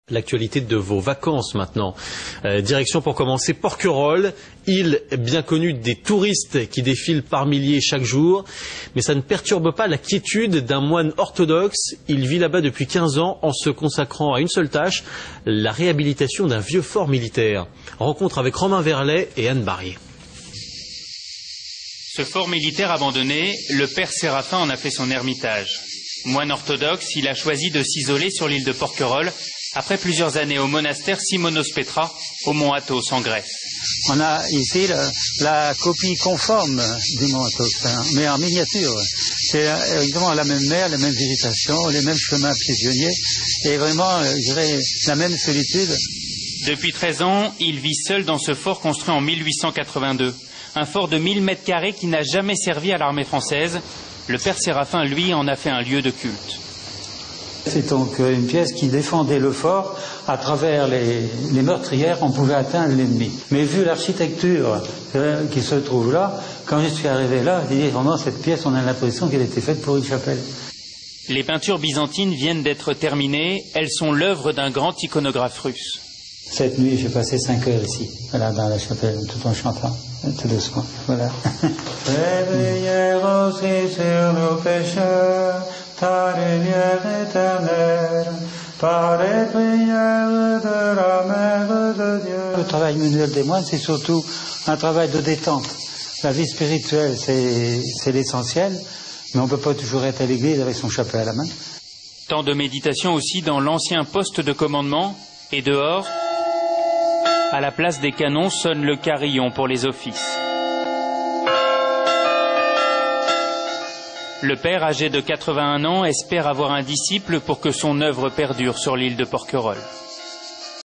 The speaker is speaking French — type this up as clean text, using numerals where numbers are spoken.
L'actualité de vos vacances maintenant. Direction pour commencer Porquerolles, île bien connue des touristes qui défilent par milliers chaque jour. Mais ça ne perturbe pas la quiétude d'un moine orthodoxe. Il vit là-bas depuis 15 ans en se consacrant à une seule tâche, la réhabilitation d'un vieux fort militaire. Rencontre avec Romain Verlet et Anne Barrier. Ce fort militaire abandonné, le père Séraphin en a fait son ermitage. Moine orthodoxe, il a choisi de s'isoler sur l'île de Porquerolles après plusieurs années au monastère Simonos Petra, au mont Athos, en Grèce. On a ici la copie conforme du mont Athos, mais en miniature. C'est évidemment la même mer, la même végétation, les mêmes chemins piétonniers, et vraiment, je dirais, la même solitude. Depuis 13 ans, il vit seul dans ce fort construit en 1882. Un fort de 1000 mètres carrés qui n'a jamais servi à l'armée française. Le père Séraphin, lui, en a fait un lieu de culte. C'est donc une pièce qui défendait le fort. À travers les meurtrières, on pouvait atteindre l'ennemi. Mais vu l'architecture qui se trouve là, quand je suis arrivé là, j'ai dit vraiment cette pièce, on a l'impression qu'elle était faite pour une chapelle. Les peintures byzantines viennent d'être terminées. Elles sont l'œuvre d'un grand iconographe russe. Cette nuit, j'ai passé 5 heures ici, voilà, dans la chapelle, tout en chantant, tout doucement, voilà. Réveillez aussi sur nos pécheurs, ta lumière éternelle, par les prières de la Mère de Dieu. Le travail manuel des moines, c'est surtout un travail de détente. La vie spirituelle, c'est l'essentiel, mais on ne peut pas toujours être à l'église avec son chapelet à la main. Temps de méditation aussi dans l'ancien poste de commandement, et dehors, à la place des canons, sonne le carillon pour les offices. Le père, âgé de 81 ans, espère avoir un disciple pour que son œuvre perdure sur l'île de Porquerolles.